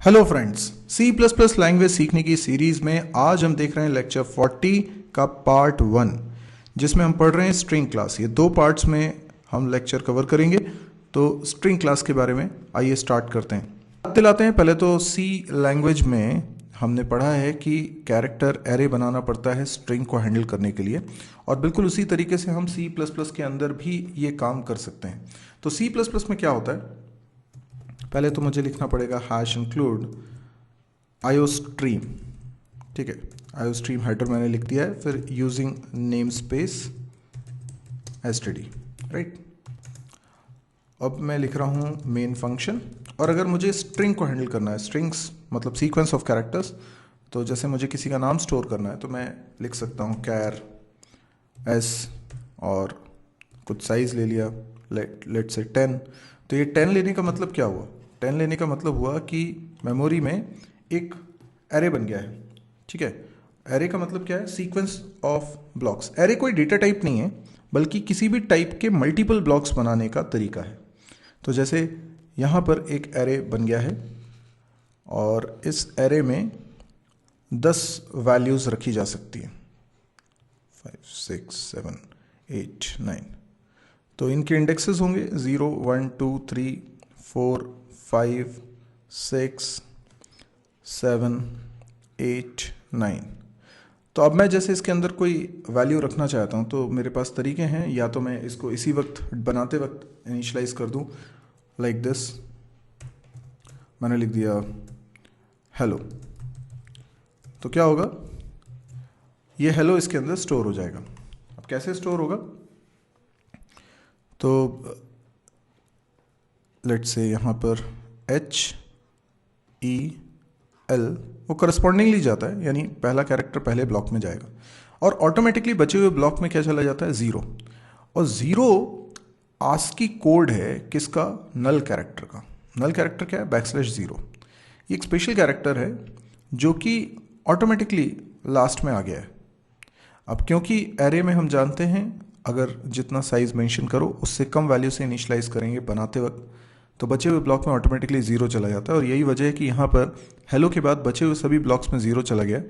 Hello friends, C plus plus language सीखने की series में आज हम देख रहे हैं लेक्चर 40 का पार्ट 1, जिसमें हम पढ़ रहे हैं स्ट्रिंग क्लास। ये दो पार्ट्स में हम लेक्चर कवर करेंगे। तो स्ट्रिंग क्लास के बारे में आइए स्टार्ट करते हैं। याद दिलाते हैं। पहले तो सी लैंग्वेज में हमने पढ़ा है कि कैरेक्टर एरे बनाना पड़ता है स्ट्रिंग को हैंडल करने के लिए, और बिल्कुल उसी तरीके से हम सी प्लस प्लस के अंदर भी ये काम कर सकते हैं। तो सी प्लस प्लस में क्या होता है, पहले तो मुझे लिखना पड़ेगा हैश इंक्लूड आईओस्ट्रीम। ठीक है, आईओस्ट्रीम हेडर मैंने लिख दिया है, फिर using name space STD, right. अब मैं लिख रहा हूँ मेन फंक्शन, और अगर मुझे स्ट्रिंग को हैंडल करना है, स्ट्रिंग्स मतलब सीक्वेंस ऑफ कैरेक्टर्स, तो जैसे मुझे किसी का नाम स्टोर करना है तो मैं लिख सकता हूँ कैर एस और कुछ साइज ले लिया, लेट से 10। तो ये 10 लेने का मतलब क्या हुआ? 10 लेने का मतलब हुआ कि मेमोरी में एक एरे बन गया है। ठीक है, एरे का मतलब क्या है? Sequence of blocks. एरे कोई डेटा टाइप नहीं है, बल्कि किसी भी टाइप के मल्टीपल ब्लॉक्स बनाने का तरीका है। तो जैसे यहाँ पर एक एरे बन गया है, और इस एरे में 10 वैल्यूज़ रखी जा सकती हैं, 5 6 7 8 9। तो इनके इंडेक्सेस होंगे 0 1 2 3 4 5 6 7 8 9। तो अब मैं जैसे इसके अंदर कोई वैल्यू रखना चाहता हूँ तो मेरे पास तरीके हैं। या तो मैं इसको इसी वक्त बनाते वक्त इनिशियलाइज कर दूँ, लाइक दिस। मैंने लिख दिया हेलो, तो क्या होगा? ये हेलो इसके अंदर स्टोर हो जाएगा। अब कैसे स्टोर होगा? तो लेट्स से यहाँ पर HEL वो करस्पॉन्डिंगली जाता है, यानी पहला कैरेक्टर पहले ब्लॉक में जाएगा, और ऑटोमेटिकली बचे हुए ब्लॉक में क्या चला जाता है? 0। और 0 आस्की कोड है किसका? नल कैरेक्टर का। नल कैरेक्टर क्या है? \0। ये एक स्पेशल कैरेक्टर है जो कि ऑटोमेटिकली लास्ट में आ गया है। अब क्योंकि एरे में हम जानते हैं अगर जितना साइज मेंशन करो उससे कम वैल्यू से इनिशियलाइज करेंगे बनाते वक्त, तो बचे हुए ब्लॉक में ऑटोमेटिकली 0 चला जाता है। और यही वजह है कि यहाँ पर हेलो के बाद बचे हुए सभी ब्लॉक्स में 0 चला गया।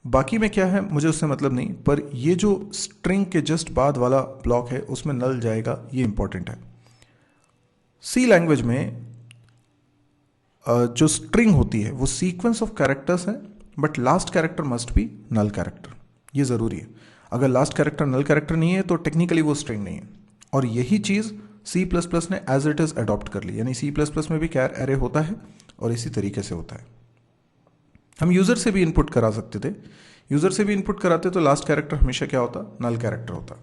बाकी में क्या है मुझे उससे मतलब नहीं, पर ये जो स्ट्रिंग के जस्ट बाद वाला ब्लॉक है उसमें नल जाएगा, ये इंपॉर्टेंट है। सी लैंग्वेज में जो स्ट्रिंग होती है वो सीक्वेंस ऑफ कैरेक्टर्स है, but last character must be null character. ये ज़रूरी है। अगर लास्ट कैरेक्टर नल कैरेक्टर नहीं है तो टेक्निकली वो स्ट्रिंग नहीं है। और यही चीज़ सी प्लस प्लस ने एज इट इज़ अडॉप्ट कर ली, यानी सी प्लस प्लस में भी कैर एरे होता है और इसी तरीके से होता है। हम यूज़र से भी इनपुट करा सकते थे। यूज़र से भी इनपुट कराते तो लास्ट कैरेक्टर हमेशा क्या होता? नल कैरेक्टर होता।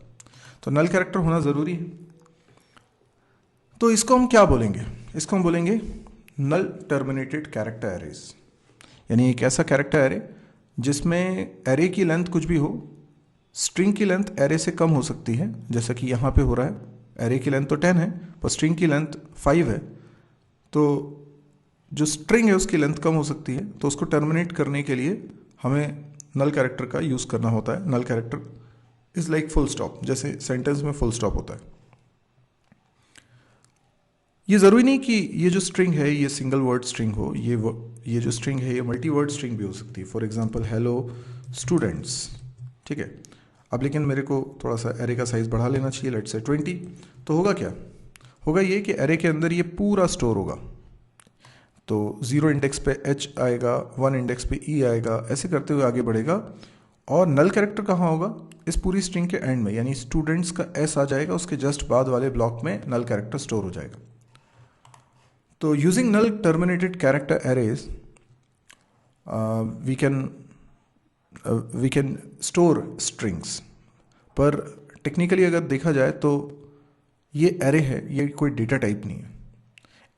तो नल कैरेक्टर होना ज़रूरी है। तो इसको हम क्या बोलेंगे? इसको हम बोलेंगे नल टर्मिनेटेड कैरेक्टर एरेज, यानी एक ऐसा कैरेक्टर एरे जिसमें एरे की लेंथ कुछ भी हो, स्ट्रिंग की लेंथ एरे से कम हो सकती है, जैसा कि यहाँ पे हो रहा है। एरे की लेंथ तो 10 है पर स्ट्रिंग की लेंथ 5 है, तो जो स्ट्रिंग है उसकी लेंथ कम हो सकती है। तो उसको टर्मिनेट करने के लिए हमें नल कैरेक्टर का यूज़ करना होता है। Null character is like full stop, जैसे सेंटेंस में फुल स्टॉप होता है। ये ज़रूरी नहीं कि ये जो स्ट्रिंग है ये सिंगल वर्ड स्ट्रिंग हो, ये जो स्ट्रिंग है ये मल्टी वर्ड स्ट्रिंग भी हो सकती है। For example hello students. ठीक है, अब लेकिन मेरे को थोड़ा सा एरे का साइज़ बढ़ा लेना चाहिए, लेट्स से 20। तो होगा क्या? होगा ये कि एरे के अंदर ये पूरा स्टोर होगा। तो 0 इंडेक्स पे H आएगा, 1 इंडेक्स पे E आएगा, ऐसे करते हुए आगे बढ़ेगा। और नल कैरेक्टर कहाँ होगा? इस पूरी स्ट्रिंग के एंड में, यानी स्टूडेंट्स का S आ जाएगा, उसके जस्ट बाद वाले ब्लॉक में नल कैरेक्टर स्टोर हो जाएगा। तो using null terminated character arrays we can store strings. पर टेक्निकली अगर देखा जाए तो ये एरे है, ये कोई डेटा टाइप नहीं है।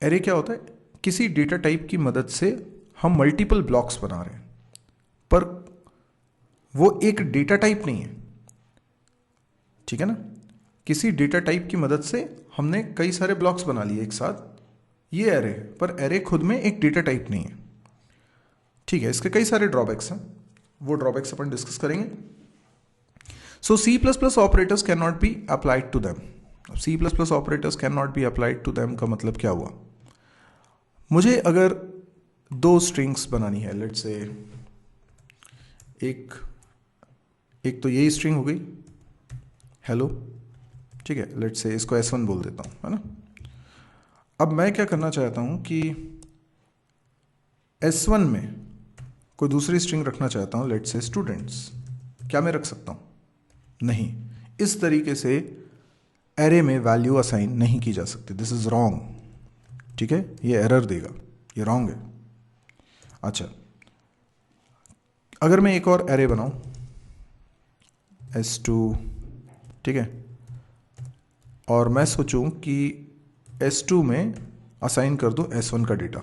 एरे क्या होता है? किसी डेटा टाइप की मदद से हम मल्टीपल ब्लॉक्स बना रहे हैं, पर वो एक डेटा टाइप नहीं है। ठीक है ना? किसी डेटा टाइप की मदद से हमने कई सारे ब्लॉक्स बना लिए एक साथ, ये एरे है, पर एरे खुद में एक डेटा टाइप नहीं है। ठीक है, इसके कई सारे ड्रॉबैक्स हैं, वो ड्रॉबैक्स अपन डिस्कस करेंगे। So C++ operators can not be applied to them. C++ operators can not be applied to them का मतलब क्या हुआ? मुझे अगर दो स्ट्रिंग्स बनानी है, लेट्स से एक तो यही स्ट्रिंग हो गई हेलो, ठीक है, लेट्स से इसको S1 बोल देता हूँ, है ना। अब मैं क्या करना चाहता हूँ कि S1 में कोई दूसरी स्ट्रिंग रखना चाहता हूँ, लेट्स से स्टूडेंट्स। क्या मैं रख सकता हूँ? नहीं, इस तरीके से एरे में वैल्यू असाइन नहीं की जा सकती, दिस इज रॉन्ग, ठीक है, ये एरर देगा, ये रॉन्ग है। अच्छा, अगर मैं एक और एरे बनाऊं S2, ठीक है, और मैं सोचूं कि S2 में असाइन कर दूं S1 का डेटा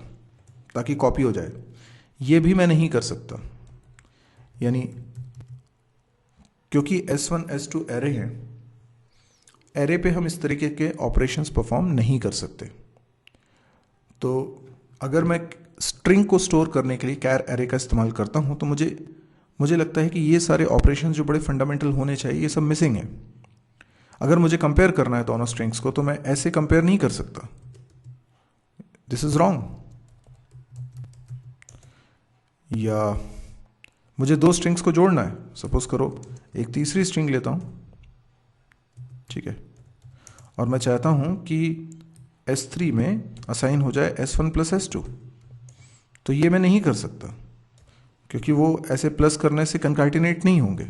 ताकि कॉपी हो जाए, ये भी मैं नहीं कर सकता, यानी क्योंकि S1 S2 एरे हैं, एरे पे हम इस तरीके के ऑपरेशंस परफॉर्म नहीं कर सकते। तो अगर मैं स्ट्रिंग को स्टोर करने के लिए कैर एरे का इस्तेमाल करता हूं तो मुझे लगता है कि ये सारे ऑपरेशंस जो बड़े फंडामेंटल होने चाहिए ये सब मिसिंग है। अगर मुझे कंपेयर करना है दोनों स्ट्रिंग्स को तो मैं ऐसे कंपेयर नहीं कर सकता, दिस इज रॉन्ग। या मुझे दो स्ट्रिंग्स को जोड़ना है, सपोज करो एक तीसरी स्ट्रिंग लेता हूं, ठीक है, और मैं चाहता हूं कि S3 में असाइन हो जाए S1 प्लस S2, तो ये मैं नहीं कर सकता क्योंकि वो ऐसे प्लस करने से कंकैटिनेट नहीं होंगे।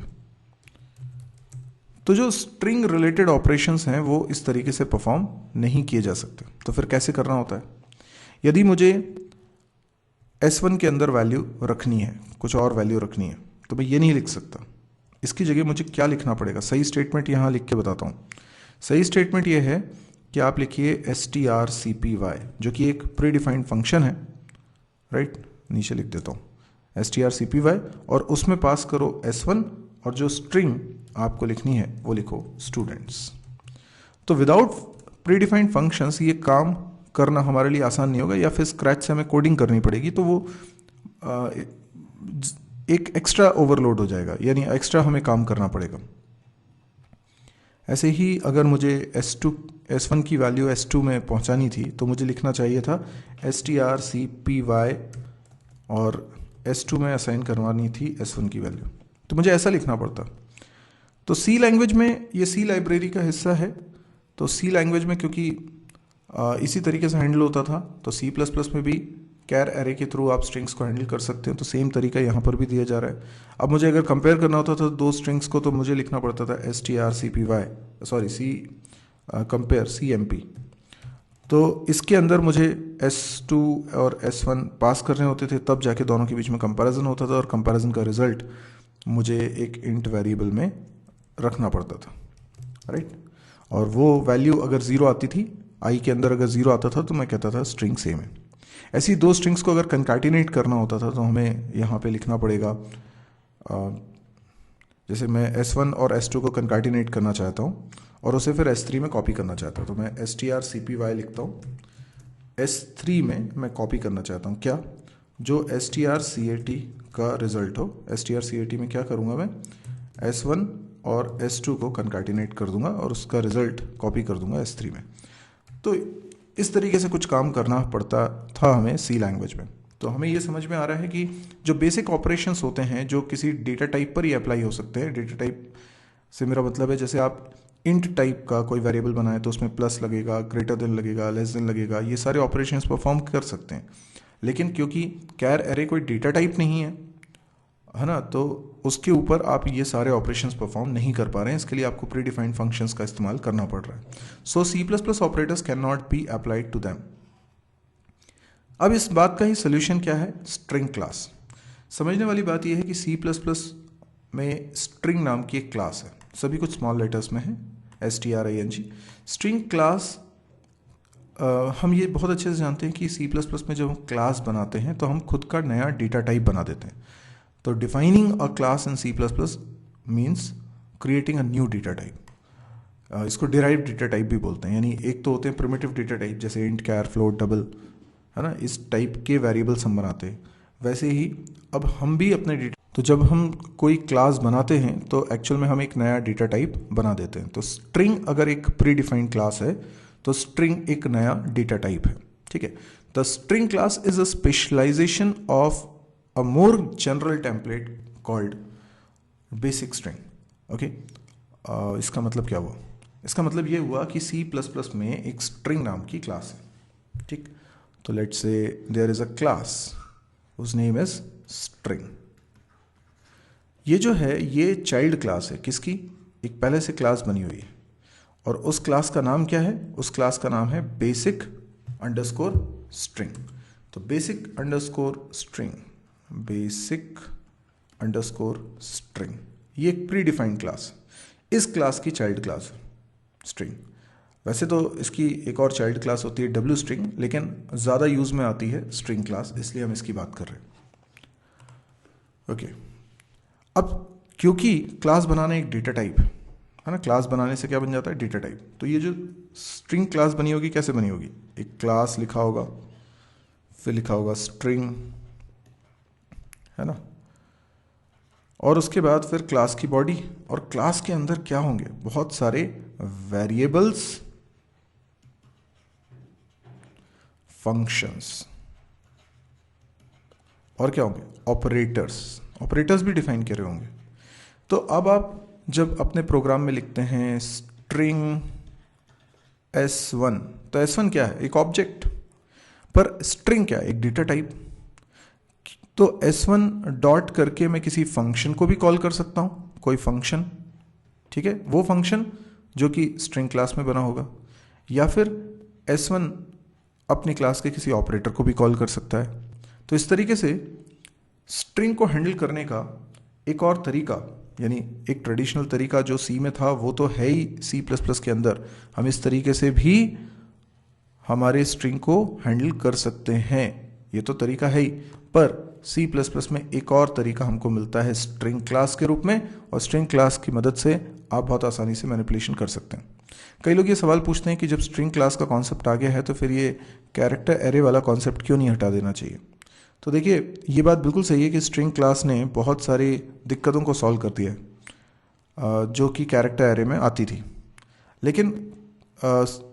तो जो स्ट्रिंग रिलेटेड ऑपरेशंस हैं वो इस तरीके से परफॉर्म नहीं किए जा सकते। तो फिर कैसे करना होता है? यदि मुझे S1 के अंदर वैल्यू रखनी है, कुछ और वैल्यू रखनी है, तो मैं ये नहीं लिख सकता। इसकी जगह मुझे क्या लिखना पड़ेगा? सही स्टेटमेंट यहाँ लिख के बताता हूँ। सही स्टेटमेंट ये है कि आप लिखिए strcpy, जो कि एक प्री डिफाइंड फंक्शन है, राइट, नीचे लिख देता हूँ strcpy, और उसमें पास करो S1 और जो स्ट्रिंग आपको लिखनी है वो लिखो स्टूडेंट्स। तो विदाउट प्री डिफाइंड फंक्शंस ये काम करना हमारे लिए आसान नहीं होगा, या फिर स्क्रैच से हमें कोडिंग करनी पड़ेगी, तो वो एक एक्स्ट्रा ओवरलोड हो जाएगा, यानी एक्स्ट्रा हमें काम करना पड़ेगा। ऐसे ही अगर मुझे S1 की वैल्यू S2 में पहुंचानी थी तो मुझे लिखना चाहिए था strcpy और S2 में असाइन करवानी थी S1 की वैल्यू, तो मुझे ऐसा लिखना पड़ता। तो C लैंग्वेज में, ये C लाइब्रेरी का हिस्सा है, तो C लैंग्वेज में क्योंकि इसी तरीके से हैंडल होता था, तो C++ में भी कैर एरे के थ्रू आप स्ट्रिंग्स को हैंडल कर सकते हैं, तो सेम तरीका यहाँ पर भी दिया जा रहा है। अब मुझे अगर कंपेयर करना होता था दो स्ट्रिंग्स को, तो मुझे लिखना पड़ता था कंपेयर CMP। तो इसके अंदर मुझे S2 और S1 पास करने होते थे, तब जाके दोनों के बीच में कंपैरिजन होता था, और कंपैरिजन का रिजल्ट मुझे एक इंट वेरिएबल में रखना पड़ता था, राइट। और वो वैल्यू अगर 0 आती थी, आई के अंदर अगर 0 आता था तो मैं कहता था स्ट्रिंग सेम है। ऐसी दो स्ट्रिंग्स को अगर कंकैटिनेट करना होता था तो हमें यहाँ पे लिखना पड़ेगा, जैसे मैं S1 और S2 को कंकैटिनेट करना चाहता हूँ और उसे फिर S3 में कॉपी करना चाहता हूँ, तो मैं strcpy लिखता हूँ। S3 में मैं कॉपी करना चाहता हूँ क्या? जो strcat का रिजल्ट हो। strcat में क्या करूँगा मैं? S1 और S2 को कंकैटिनेट कर दूंगा और उसका रिजल्ट कॉपी कर दूंगा S3 में। तो इस तरीके से कुछ काम करना पड़ता था हमें C लैंग्वेज में। तो हमें ये समझ में आ रहा है कि जो बेसिक ऑपरेशंस होते हैं जो किसी डेटा टाइप पर ही अप्लाई हो सकते हैं। डेटा टाइप से मेरा मतलब है जैसे आप इंट टाइप का कोई वेरिएबल बनाए तो उसमें प्लस लगेगा, ग्रेटर देन लगेगा, लेस देन लगेगा, ये सारे ऑपरेशंस परफॉर्म कर सकते हैं। लेकिन क्योंकि कैर एरे कोई डेटा टाइप नहीं है ना, तो उसके ऊपर आप ये सारे ऑपरेशंस परफॉर्म नहीं कर पा रहे हैं। इसके लिए आपको प्री डिफाइंड फंक्शंस का इस्तेमाल करना पड़ रहा है। So C++ operators can not be applied to them. अब इस बात का ही सोल्यूशन क्या है? String class. समझने वाली बात यह है कि C++ में स्ट्रिंग नाम की एक क्लास है, सभी कुछ स्मॉल लेटर्स में है, STRING। स्ट्रिंग क्लास हम ये बहुत अच्छे से जानते हैं कि C++ में जब हम क्लास बनाते हैं तो हम खुद का नया डेटा टाइप बना देते हैं। तो defining a class in C++ means creating a new data type. इसको डिराइव डेटा टाइप भी बोलते हैं, यानी एक तो होते हैं प्रिमिटिव डेटा टाइप जैसे इंट, कैर, फ्लोट, डबल, है ना, इस टाइप के वेरिएबल्स हम बनाते हैं। वैसे ही अब हम भी अपने डेटा, तो जब हम कोई क्लास बनाते हैं तो एक्चुअल में हम एक नया डेटा टाइप बना देते हैं। तो स्ट्रिंग अगर एक प्री डिफाइंड क्लास है तो स्ट्रिंग एक नया डेटा टाइप है, ठीक है। The string class is a specialisation of a more general template called basic string. Okay, इसका मतलब क्या हुआ? इसका मतलब ये हुआ कि C++ में एक स्ट्रिंग नाम की क्लास है। ठीक, तो let's say there is a class whose name is string. ये जो है ये चाइल्ड क्लास है किसकी? एक पहले से क्लास बनी हुई है, और उस क्लास का नाम क्या है? उस क्लास का नाम है बेसिक अंडरस्कोर स्ट्रिंग। तो basic underscore string, basic underscore string, ये एक प्री डिफाइंड क्लास, इस क्लास की चाइल्ड क्लास स्ट्रिंग। वैसे तो इसकी एक और चाइल्ड क्लास होती है डब्ल्यू स्ट्रिंग, लेकिन ज़्यादा यूज़ में आती है स्ट्रिंग क्लास, इसलिए हम इसकी बात कर रहे हैं। ओके, अब क्योंकि क्लास बनाना एक डेटा टाइप है ना, क्लास बनाने से क्या बन जाता है? Data type. तो ये जो स्ट्रिंग क्लास बनी होगी कैसे बनी होगी? एक क्लास लिखा होगा, फिर लिखा होगा स्ट्रिंग, है ना, और उसके बाद फिर क्लास की बॉडी, और क्लास के अंदर क्या होंगे? बहुत सारे वेरिएबल्स, फंक्शंस, और क्या होंगे? ऑपरेटर्स। ऑपरेटर्स भी डिफाइन करे होंगे। तो अब आप जब अपने प्रोग्राम में लिखते हैं स्ट्रिंग S1, तो S1 क्या है? एक ऑब्जेक्ट। पर स्ट्रिंग क्या है? एक डेटा टाइप। तो S1 डॉट करके मैं किसी फंक्शन को भी कॉल कर सकता हूं, कोई फंक्शन, ठीक है, वो फंक्शन जो कि स्ट्रिंग क्लास में बना होगा, या फिर S1 अपनी क्लास के किसी ऑपरेटर को भी कॉल कर सकता है। तो इस तरीके से स्ट्रिंग को हैंडल करने का एक और तरीका, यानी एक ट्रेडिशनल तरीका जो सी में था वो तो है ही C++ के अंदर, हम इस तरीके से भी हमारे स्ट्रिंग को हैंडल कर सकते हैं। ये तो तरीका है ही, पर C++ में एक और तरीका हमको मिलता है स्ट्रिंग क्लास के रूप में, और स्ट्रिंग क्लास की मदद से आप बहुत आसानी से मैनिपुलेशन कर सकते हैं। कई लोग ये सवाल पूछते हैं कि जब स्ट्रिंग क्लास का कॉन्सेप्ट आ गया है तो फिर ये कैरेक्टर एरे वाला कॉन्सेप्ट क्यों नहीं हटा देना चाहिए? तो देखिए, ये बात बिल्कुल सही है कि स्ट्रिंग क्लास ने बहुत सारी दिक्कतों को सॉल्व कर दिया है जो कि कैरेक्टर एरे में आती थी। लेकिन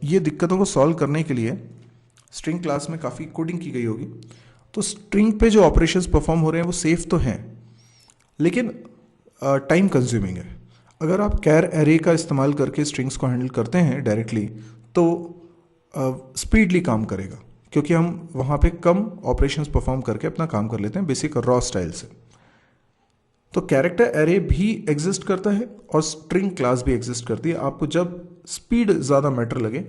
ये दिक्कतों को सॉल्व करने के लिए स्ट्रिंग क्लास में काफ़ी कोडिंग की गई होगी। तो स्ट्रिंग पे जो ऑपरेशंस परफॉर्म हो रहे हैं वो सेफ तो हैं, लेकिन टाइम कंज्यूमिंग है। अगर आप कैर एरे का इस्तेमाल करके स्ट्रिंग्स को हैंडल करते हैं डायरेक्टली, तो स्पीडली काम करेगा, क्योंकि हम वहाँ पे कम ऑपरेशंस परफॉर्म करके अपना काम कर लेते हैं बेसिक रॉ स्टाइल से। तो कैरेक्टर एरे भी एग्जिस्ट करता है और स्ट्रिंग क्लास भी एग्जिस्ट करती है। आपको जब स्पीड ज़्यादा मैटर लगे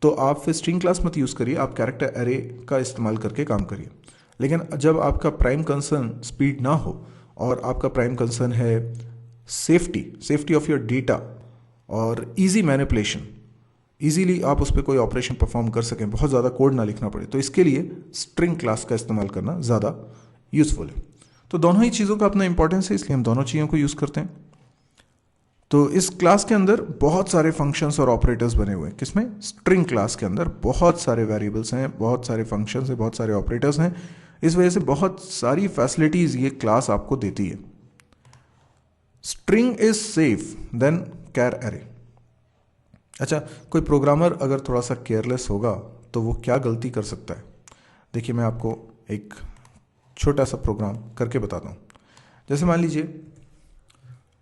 तो आप फिर स्ट्रिंग क्लास मत यूज़ करिए, आप कैरेक्टर एरे का इस्तेमाल करके काम करिए। लेकिन जब आपका प्राइम कंसर्न स्पीड ना हो और आपका प्राइम कंसर्न है सेफ्टी ऑफ योर डेटा और इजी मैनिपुलेशन, इजीली आप उस पर कोई ऑपरेशन परफॉर्म कर सकें, बहुत ज़्यादा कोड ना लिखना पड़े, तो इसके लिए स्ट्रिंग क्लास का इस्तेमाल करना ज़्यादा यूज़फुल है। तो दोनों ही चीज़ों का अपना इंपॉर्टेंस है, इसलिए हम दोनों चीज़ों को यूज़ करते हैं। तो इस क्लास के अंदर बहुत सारे फंक्शंस और ऑपरेटर्स बने हुए हैं। किसमें? स्ट्रिंग क्लास के अंदर बहुत सारे वेरिएबल्स हैं, बहुत सारे फंक्शंस हैं, बहुत सारे ऑपरेटर्स हैं। इस वजह से बहुत सारी फैसिलिटीज ये क्लास आपको देती है। String is safe then char array. अच्छा, कोई प्रोग्रामर अगर थोड़ा सा केयरलेस होगा तो वो क्या गलती कर सकता है? देखिए, मैं आपको एक छोटा सा प्रोग्राम करके बताता हूँ। जैसे मान लीजिए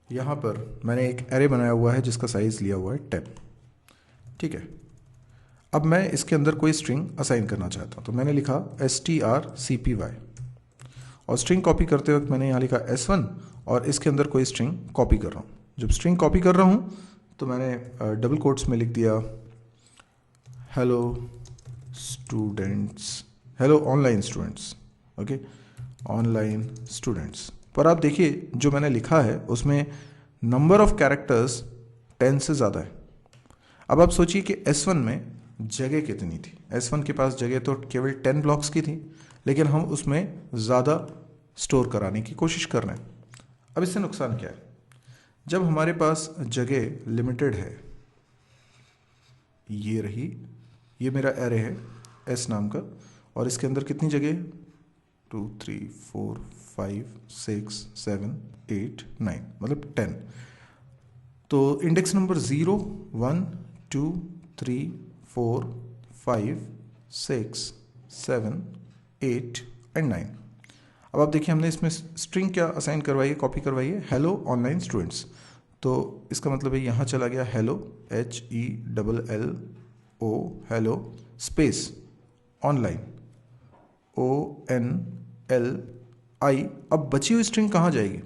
यहाँ पर मैंने एक एरे बनाया हुआ है जिसका साइज़ लिया हुआ है 10, ठीक है। अब मैं इसके अंदर कोई स्ट्रिंग असाइन करना चाहता हूँ, तो मैंने लिखा strcpy, और स्ट्रिंग कॉपी करते वक्त मैंने यहाँ लिखा S1 और इसके अंदर कोई स्ट्रिंग कॉपी कर रहा हूँ। जब स्ट्रिंग कॉपी कर रहा हूँ तो मैंने डबल कोट्स में लिख दिया hello students, hello online students, okay, online students. पर आप देखिए जो मैंने लिखा है उसमें नंबर ऑफ कैरेक्टर्स 10 से ज़्यादा है। अब आप सोचिए कि S1 में जगह कितनी थी? S1 के पास जगह तो केवल 10 ब्लॉक्स की थी, लेकिन हम उसमें ज़्यादा स्टोर कराने की कोशिश कर रहे हैं। अब इससे नुकसान क्या है? जब हमारे पास जगह लिमिटेड है, ये रही, ये मेरा एरे है S नाम का, और इसके अंदर कितनी जगह? 2 3 4 5 6 7 8 9, मतलब 10। तो इंडेक्स नंबर 0 1 2 3 4 5 6 7, 8 एंड 9। अब आप देखिए हमने इसमें स्ट्रिंग क्या असाइन करवाई है, कॉपी करवाई है, हेलो ऑनलाइन स्टूडेंट्स। तो इसका मतलब है यहाँ चला गया hello, HELLO, hello space online, ONLI। अब बची हुई स्ट्रिंग कहाँ जाएगी?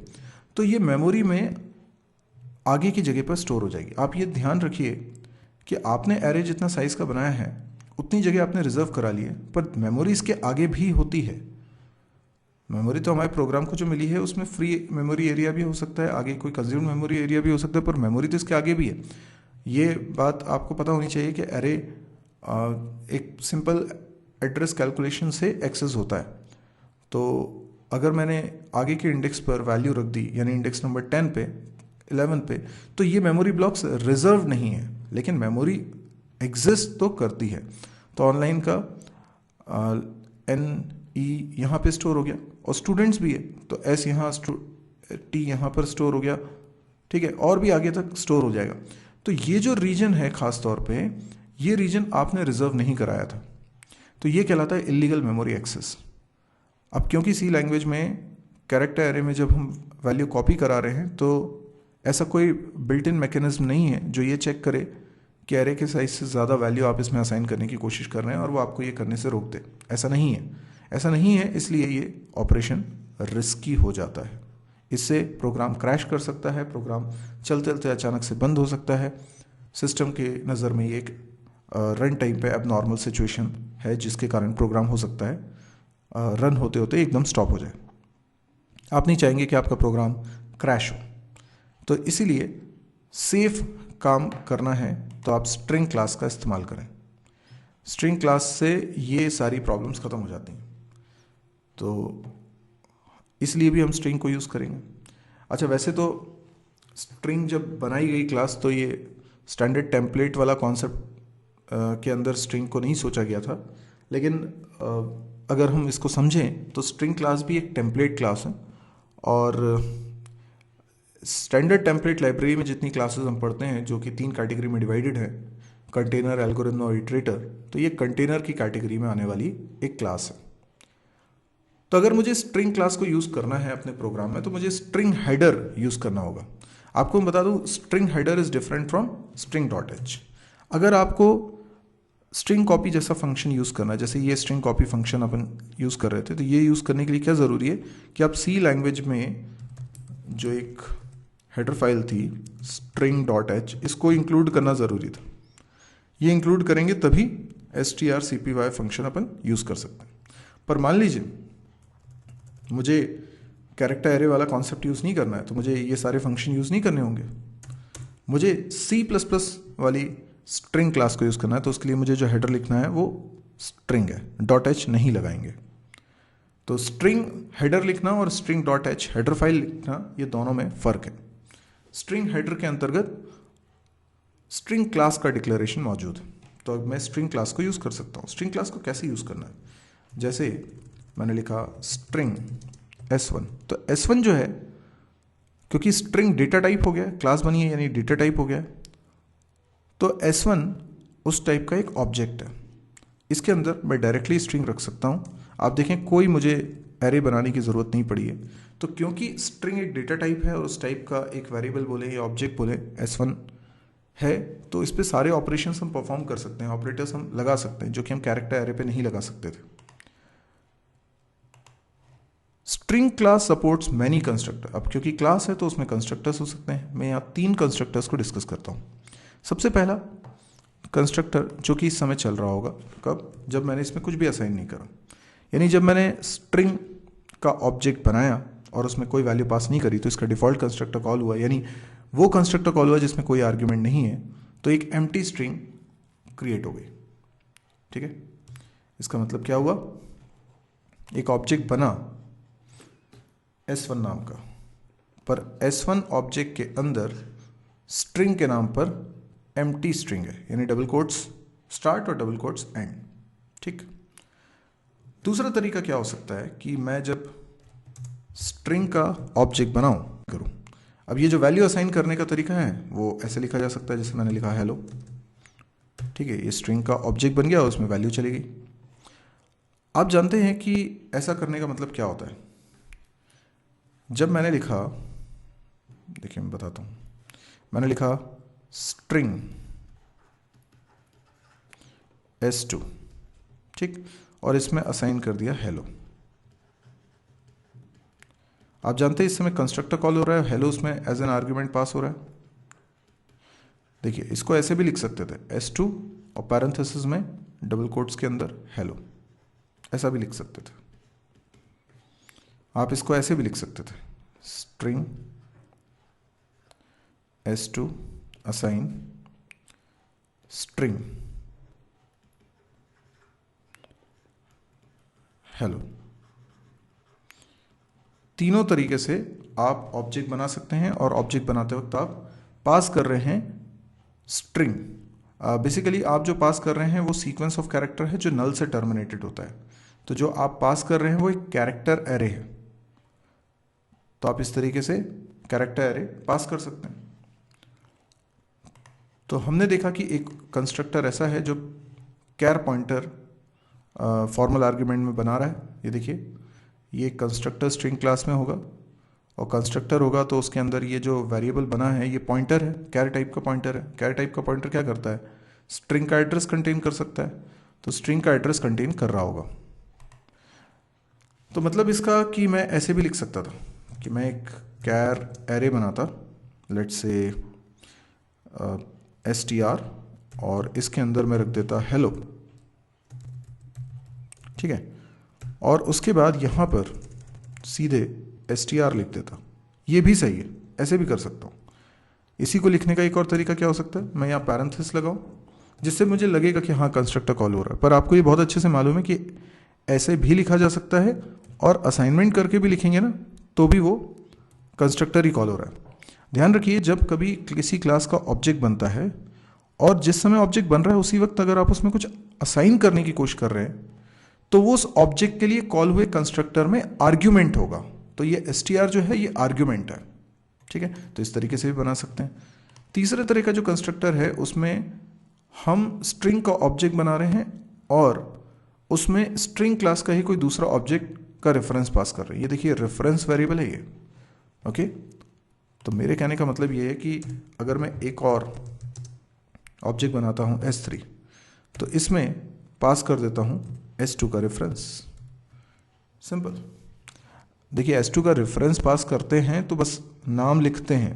तो ये मेमोरी में आगे की जगह पर स्टोर हो जाएगी। आप ये ध्यान रखिए कि आपने एरे जितना साइज का बनाया है उतनी जगह आपने रिजर्व करा ली है, पर मेमोरी इसके आगे भी होती है। मेमोरी तो हमारे प्रोग्राम को जो मिली है उसमें फ्री मेमोरी एरिया भी हो सकता है, आगे कोई कंज्यूम मेमोरी एरिया भी हो सकता है, पर मेमोरी तो इसके आगे भी है। ये बात आपको पता होनी चाहिए कि एरे एक सिंपल एड्रेस कैलकुलेशन से एक्सेस होता है। तो अगर मैंने आगे के इंडेक्स पर वैल्यू रख दी, यानी इंडेक्स नंबर 10 पे, 11 पे, तो ये मेमोरी ब्लॉक्स रिजर्व नहीं है, लेकिन मेमोरी एग्जिस्ट तो करती है। तो ऑनलाइन का NE यहाँ पे स्टोर हो गया, और स्टूडेंट्स भी है तो S यहाँ, T यहाँ पर स्टोर हो गया, ठीक है, और भी आगे तक स्टोर हो जाएगा। तो ये जो रीजन है खास तौर पे, ये रीजन आपने रिजर्व नहीं कराया था, तो ये कहलाता है इलीगल मेमोरी एक्सेस। अब क्योंकि सी लैंग्वेज में कैरेक्टर एरे में जब हम वैल्यू कॉपी करा रहे हैं तो ऐसा कोई बिल्ट इन मैकेनिज्म नहीं है जो ये चेक करे कि एरे के साइज से ज़्यादा वैल्यू आप इसमें असाइन करने की कोशिश कर रहे हैं और वो आपको ये करने से रोक दे। ऐसा नहीं है, ऐसा नहीं है, इसलिए ये ऑपरेशन रिस्की हो जाता है। इससे प्रोग्राम क्रैश कर सकता है, प्रोग्राम चलते चलते अचानक से बंद हो सकता है। सिस्टम के नज़र में ये एक रन टाइम पे एबनॉर्मल सिचुएशन है, जिसके कारण प्रोग्राम हो सकता है रन होते होते एकदम स्टॉप हो जाए। आप नहीं चाहेंगे कि आपका प्रोग्राम क्रैश हो, तो इसीलिए सेफ काम करना है तो आप स्ट्रिंग क्लास का इस्तेमाल करें। स्ट्रिंग क्लास से ये सारी प्रॉब्लम्स ख़त्म हो जाती हैं, तो इसलिए भी हम स्ट्रिंग को यूज़ करेंगे। अच्छा, वैसे तो स्ट्रिंग जब बनाई गई क्लास तो ये स्टैंडर्ड टेम्पलेट वाला कॉन्सेप्ट के अंदर स्ट्रिंग को नहीं सोचा गया था, लेकिन अगर हम इसको समझें तो स्ट्रिंग क्लास भी एक टेम्पलेट क्लास है। और स्टैंडर्ड टेम्पलेट लाइब्रेरी में जितनी क्लासेस हम पढ़ते हैं, जो कि 3 कैटेगरी में डिवाइडेड है, कंटेनर, एल्गोरिथम और इटरेटर, तो ये कंटेनर की कैटेगरी में आने वाली एक क्लास है। तो अगर मुझे स्ट्रिंग क्लास को यूज़ करना है अपने प्रोग्राम में तो मुझे स्ट्रिंग हेडर यूज़ करना होगा। आपको मैं बता दूं, string header is different from string.h। अगर आपको स्ट्रिंग कॉपी जैसा फंक्शन यूज़ करना है, जैसे ये स्ट्रिंग कॉपी फंक्शन अपन यूज़ कर रहे थे, तो ये यूज़ करने के लिए क्या ज़रूरी है कि आप सी लैंग्वेज में जो एक हेडर फाइल थी string.h, इसको इंक्लूड करना ज़रूरी था। ये इंक्लूड करेंगे तभी strcpy फंक्शन अपन यूज़ कर सकते हैं। पर मान लीजिए मुझे कैरेक्टर एरे वाला कॉन्सेप्ट यूज़ नहीं करना है, तो मुझे ये सारे फंक्शन यूज़ नहीं करने होंगे, मुझे C++ वाली स्ट्रिंग क्लास को यूज़ करना है। तो उसके लिए मुझे जो हेडर लिखना है वो स्ट्रिंग है, .h नहीं लगाएंगे। तो स्ट्रिंग हेडर लिखना और string.h हेडर फाइल लिखना, ये दोनों में फ़र्क है। स्ट्रिंग हेडर के अंतर्गत स्ट्रिंग क्लास का डिक्लेरेशन मौजूद है, तो अब मैं स्ट्रिंग क्लास को यूज़ कर सकता हूँ। स्ट्रिंग क्लास को कैसे यूज़ करना है, जैसे मैंने लिखा स्ट्रिंग S1, तो S1 जो है, क्योंकि स्ट्रिंग डेटा टाइप हो गया, क्लास बनी है यानी डेटा टाइप हो गया, तो S1 उस टाइप का एक ऑब्जेक्ट है। इसके अंदर मैं डायरेक्टली स्ट्रिंग रख सकता हूँ। आप देखें कोई मुझे एरे बनाने की ज़रूरत नहीं पड़ी है, तो क्योंकि स्ट्रिंग एक डेटा टाइप है और उस टाइप का एक वेरिएबल बोले या ऑब्जेक्ट बोले S1 है, तो इस पे सारे ऑपरेशंस हम परफॉर्म कर सकते हैं, ऑपरेटर्स हम लगा सकते हैं, जो कि हम कैरेक्टर एरे पे नहीं लगा सकते थे। String class supports many constructor. अब क्योंकि क्लास है तो उसमें कंस्ट्रक्टर्स हो सकते हैं। मैं यहाँ 3 कंस्ट्रक्टर्स को डिस्कस करता हूँ। सबसे पहला कंस्ट्रक्टर जो कि इस समय चल रहा होगा, कब, जब मैंने इसमें कुछ भी असाइन नहीं करा, यानी जब मैंने स्ट्रिंग का ऑब्जेक्ट बनाया और उसमें कोई वैल्यू पास नहीं करी, तो इसका डिफॉल्ट कंस्ट्रक्टर कॉल हुआ, यानी वो कंस्ट्रक्टर कॉल हुआ जिसमें कोई आर्ग्यूमेंट नहीं है, तो एक एम्प्टी स्ट्रिंग क्रिएट हो गई। ठीक है, इसका मतलब क्या हुआ, एक ऑब्जेक्ट बना S1 नाम का, पर S1 ऑब्जेक्ट के अंदर स्ट्रिंग के नाम पर एम्प्टी स्ट्रिंग है, यानी डबल कोट्स स्टार्ट और डबल कोट्स एंड। ठीक, दूसरा तरीका क्या हो सकता है कि मैं जब स्ट्रिंग का ऑब्जेक्ट बनाऊं करूं, अब ये जो वैल्यू असाइन करने का तरीका है वो ऐसे लिखा जा सकता है, जैसे मैंने लिखा हेलो। ठीक है, ये स्ट्रिंग का ऑब्जेक्ट बन गया और उसमें वैल्यू चली गई। आप जानते हैं कि ऐसा करने का मतलब क्या होता है। जब मैंने लिखा, देखिए मैं बताता हूँ, मैंने लिखा स्ट्रिंग s2, ठीक, और इसमें असाइन कर दिया हेलो। आप जानते हैं इस समय कंस्ट्रक्टर कॉल हो रहा है, हेलो उसमें एज एन आर्ग्यूमेंट पास हो रहा है। देखिए इसको ऐसे भी लिख सकते थे, s2 और पैरेंथेसिस में डबल कोट्स के अंदर हेलो, ऐसा भी लिख सकते थे। आप इसको ऐसे भी लिख सकते थे, string s2 assign string hello. तीनों तरीके से आप ऑब्जेक्ट बना सकते हैं और ऑब्जेक्ट बनाते वक्त आप पास कर रहे हैं स्ट्रिंग। बेसिकली आप जो पास कर रहे हैं वो सीक्वेंस ऑफ कैरेक्टर है जो नल से टर्मिनेटेड होता है। तो जो आप पास कर रहे हैं वो एक कैरेक्टर एरे है। तो आप इस तरीके से कैरेक्टर एरे पास कर सकते हैं। तो हमने देखा कि एक कंस्ट्रक्टर ऐसा है जो कैर पॉइंटर फॉर्मल आर्ग्यूमेंट में बना रहा है। ये देखिए, ये कंस्ट्रक्टर स्ट्रिंग क्लास में होगा और कंस्ट्रक्टर होगा तो उसके अंदर ये जो वेरिएबल बना है ये पॉइंटर है, कैर टाइप का पॉइंटर है। कैर टाइप का पॉइंटर क्या करता है, स्ट्रिंग का एड्रेस कंटेन कर सकता है, तो स्ट्रिंग का एड्रेस कंटेन कर रहा होगा। तो मतलब इसका कि मैं ऐसे भी लिख सकता था कि मैं एक कैर एरे बनाता, लेट्स से str, और इसके अंदर मैं रख देता हेलो, ठीक है, और उसके बाद यहाँ पर सीधे str लिख देता। ये भी सही है, ऐसे भी कर सकता हूँ। इसी को लिखने का एक और तरीका क्या हो सकता है, मैं यहाँ पैरेंथेसिस लगाऊं जिससे मुझे लगेगा कि हाँ कंस्ट्रक्टर कॉल हो रहा है। पर आपको ये बहुत अच्छे से मालूम है कि ऐसे भी लिखा जा सकता है और असाइनमेंट करके भी लिखेंगे ना तो भी वो कंस्ट्रक्टर ही कॉल हो रहा है। ध्यान रखिए, जब कभी किसी क्लास का ऑब्जेक्ट बनता है और जिस समय ऑब्जेक्ट बन रहा है उसी वक्त अगर आप उसमें कुछ असाइन करने की कोशिश कर रहे हैं तो वो उस ऑब्जेक्ट के लिए कॉल हुए कंस्ट्रक्टर में आर्ग्यूमेंट होगा। तो ये str जो है ये आर्ग्यूमेंट है, ठीक है। तो इस तरीके से भी बना सकते हैं। तीसरे तरह का जो कंस्ट्रक्टर है उसमें हम स्ट्रिंग का ऑब्जेक्ट बना रहे हैं और उसमें स्ट्रिंग क्लास का ही कोई दूसरा ऑब्जेक्ट का रेफरेंस पास कर रहे हैं। ये देखिए रेफरेंस वेरिएबल है ये, ओके। तो मेरे कहने का मतलब ये है कि अगर मैं एक और ऑब्जेक्ट बनाता हूं s3, तो इसमें पास कर देता हूं s2 का रेफरेंस। सिंपल। देखिए s2 का रेफरेंस पास करते हैं तो बस नाम लिखते हैं,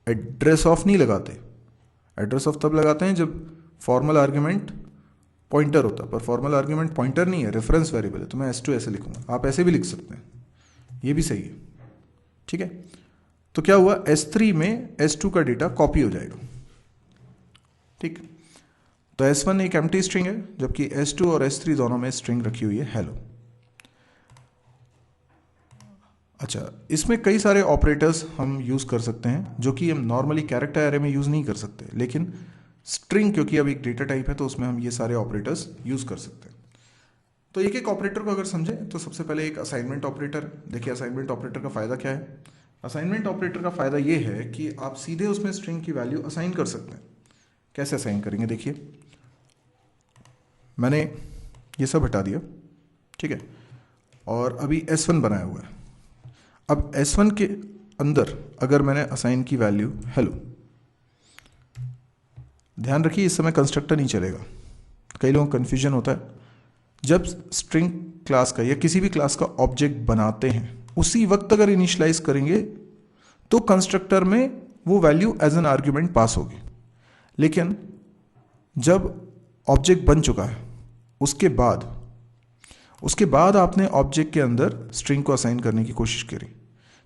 एड्रेस ऑफ नहीं लगाते। एड्रेस ऑफ तब लगाते हैं जब फॉर्मल आर्ग्यूमेंट पॉइंटर होता है, पर फॉर्मल आर्ग्यूमेंट पॉइंटर नहीं है, रेफरेंस वेरिएबल है। तो मैं s2 ऐसे लिखूंगा, आप ऐसे भी लिख सकते हैं, ये भी सही है, ठीक है। तो क्या हुआ, s3 में s2 का डेटा कॉपी हो जाएगा, ठीक। तो s1 एक एम्प्टी स्ट्रिंग है जबकि s2 और s3 दोनों में स्ट्रिंग रखी हुई है हेलो। अच्छा, इसमें कई सारे ऑपरेटर्स हम यूज कर सकते हैं जो कि हम नॉर्मली कैरेक्टर एरे में यूज नहीं कर सकते, लेकिन स्ट्रिंग क्योंकि अब एक डेटा टाइप है तो उसमें हम ये सारे ऑपरेटर्स यूज कर सकते हैं। तो एक एक ऑपरेटर को अगर समझें तो सबसे पहले एक असाइनमेंट ऑपरेटर। देखिए असाइनमेंट ऑपरेटर का फायदा क्या है। असाइनमेंट ऑपरेटर का फायदा ये है कि आप सीधे उसमें स्ट्रिंग की वैल्यू असाइन कर सकते हैं। कैसे असाइन करेंगे, देखिए मैंने ये सब हटा दिया, ठीक है, और अभी s1 बनाया हुआ है। अब s1 के अंदर अगर मैंने असाइन की वैल्यू हेलो, ध्यान रखिए इस समय कंस्ट्रक्टर नहीं चलेगा, कई लोगों को कन्फ्यूजन होता है। जब स्ट्रिंग क्लास का या किसी भी क्लास का ऑब्जेक्ट बनाते हैं उसी वक्त अगर इनिशियलाइज करेंगे तो कंस्ट्रक्टर में वो value as an argument pass होगी। लेकिन जब ऑब्जेक्ट बन चुका है उसके बाद आपने ऑब्जेक्ट के अंदर स्ट्रिंग को असाइन करने की कोशिश करी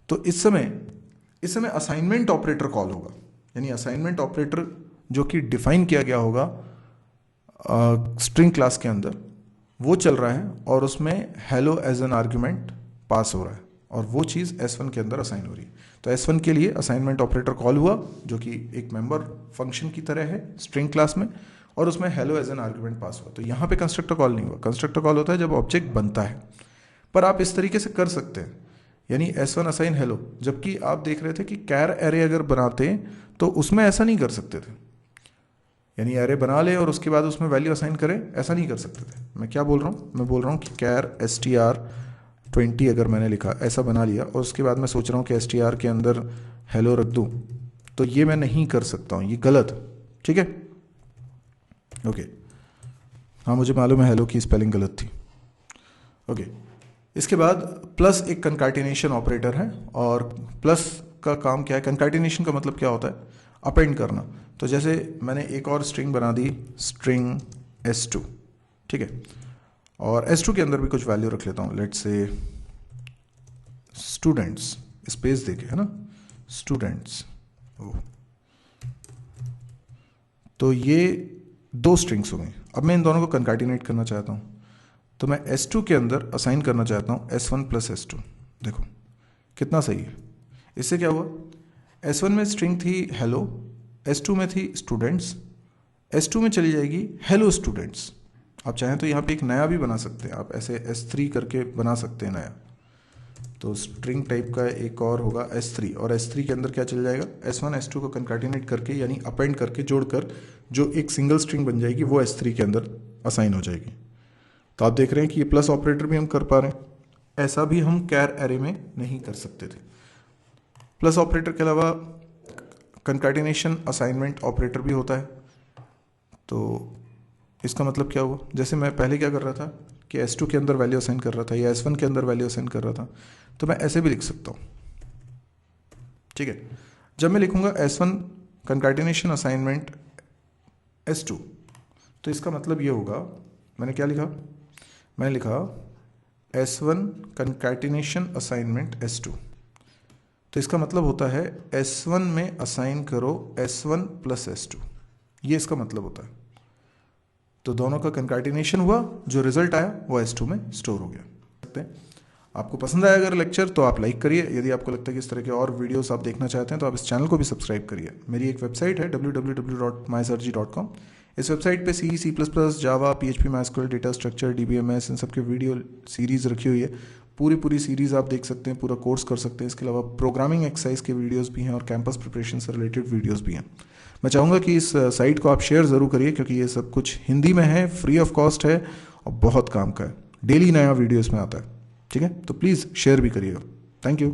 तो इस समय असाइनमेंट ऑपरेटर कॉल होगा। यानी असाइनमेंट ऑपरेटर जो कि डिफाइन किया गया होगा स्ट्रिंग क्लास के अंदर वो चल रहा है और उसमें hello as an argument pass हो रहा है और वो चीज़ s1 के अंदर असाइन हो रही है। तो s1 के लिए असाइनमेंट ऑपरेटर कॉल हुआ जो कि एक मेंबर फंक्शन की तरह है स्ट्रिंग क्लास में, और उसमें hello as an argument pass हुआ। तो यहाँ पे कंस्ट्रक्टर कॉल नहीं हुआ। कंस्ट्रक्टर कॉल होता है जब ऑब्जेक्ट बनता है। पर आप इस तरीके से कर सकते हैं, यानी s1 असाइन हेलो, जबकि आप देख रहे थे कि कैर एरे अगर बनाते तो उसमें ऐसा नहीं कर सकते थे। यानी एरे बना ले और उसके बाद उसमें वैल्यू असाइन करे, ऐसा नहीं कर सकते थे। मैं क्या बोल रहा हूँ, मैं बोल रहा हूँ कि कैर str20 अगर मैंने लिखा, ऐसा बना लिया और उसके बाद मैं सोच रहा हूँ कि str के अंदर हेलो रख दूँ, तो ये मैं नहीं कर सकता हूँ, ये गलत। ठीक है, ओके। हाँ मुझे मालूम है हेलो की स्पेलिंग गलत थी। ओके, इसके बाद प्लस एक कंकाटिनेशन ऑपरेटर है, और प्लस का काम क्या है, कंकाटिनेशन का मतलब क्या होता है, अपेंड करना। तो जैसे मैंने एक और स्ट्रिंग बना दी, स्ट्रिंग s2, ठीक है, और s2 के अंदर भी कुछ वैल्यू रख लेता हूँ, लेट्स से स्टूडेंट्स, स्पेस देके, है ना, स्टूडेंट्स। तो ये दो स्ट्रिंग्स हो गई। अब मैं इन दोनों को कंकाटिनेट करना चाहता हूँ, तो मैं s2 के अंदर असाइन करना चाहता हूँ s1 प्लस s2। देखो कितना सही है। इससे क्या हुआ, s1 में स्ट्रिंग थी हेलो, s2 में थी स्टूडेंट्स, s2 में चली जाएगी हेलो स्टूडेंट्स। आप चाहें तो यहाँ पे एक नया भी बना सकते हैं, आप ऐसे s3 करके बना सकते हैं नया। तो स्ट्रिंग टाइप का एक और होगा s3, और s3 के अंदर क्या चल जाएगा, s1 s2 को कंकाटिनेट करके यानी अपेंड करके जोड़कर जो एक सिंगल स्ट्रिंग बन जाएगी वो s3 के अंदर असाइन हो जाएगी। तो आप देख रहे हैं कि ये प्लस ऑपरेटर भी हम कर पा रहे हैं, ऐसा भी हम कैर एरे में नहीं कर सकते थे। प्लस ऑपरेटर के अलावा कंकाटिनेशन असाइनमेंट ऑपरेटर भी होता है। तो इसका मतलब क्या हुआ, जैसे मैं पहले क्या कर रहा था कि s2 के अंदर वैल्यू असाइन कर रहा था या s1 के अंदर वैल्यू असाइन कर रहा था, तो मैं ऐसे भी लिख सकता हूँ। ठीक है, जब मैं लिखूंगा s1 कंकाटिनेशन असाइनमेंट s2, तो इसका मतलब ये होगा, मैंने क्या लिखा, मैंने लिखा s1 कंकैटिनेशन असाइनमेंट s2। तो इसका मतलब होता है s1 में असाइन करो s1 प्लस s2, ये इसका मतलब होता है। तो दोनों का कंकैटिनेशन हुआ, जो रिजल्ट आया वो s2 में स्टोर हो गया। आपको पसंद आया अगर लेक्चर, तो आप लाइक करिए। यदि आपको लगता है कि इस तरह के और वीडियोस आप देखना चाहते हैं तो आप इस चैनल को भी सब्सक्राइब करिए। मेरी एक वेबसाइट है www.mysarji.com। इस वेबसाइट पे C, C++, जावा, PHP, MySQL, data structure, DBMS, इन सब के वीडियो सीरीज़ रखी हुई है। पूरी सीरीज़ आप देख सकते हैं, पूरा कोर्स कर सकते हैं। इसके अलावा प्रोग्रामिंग एक्सरसाइज के वीडियोस भी हैं और कैंपस प्रिपरेशन से रिलेटेड वीडियोस भी हैं। मैं चाहूँगा कि इस साइट को आप शेयर ज़रूर करिए, क्योंकि ये सब कुछ हिंदी में है, फ्री ऑफ कॉस्ट है और बहुत काम का है। डेली नया वीडियो इसमें आता है। ठीक है, तो प्लीज़ शेयर भी करिएगा। Thank you.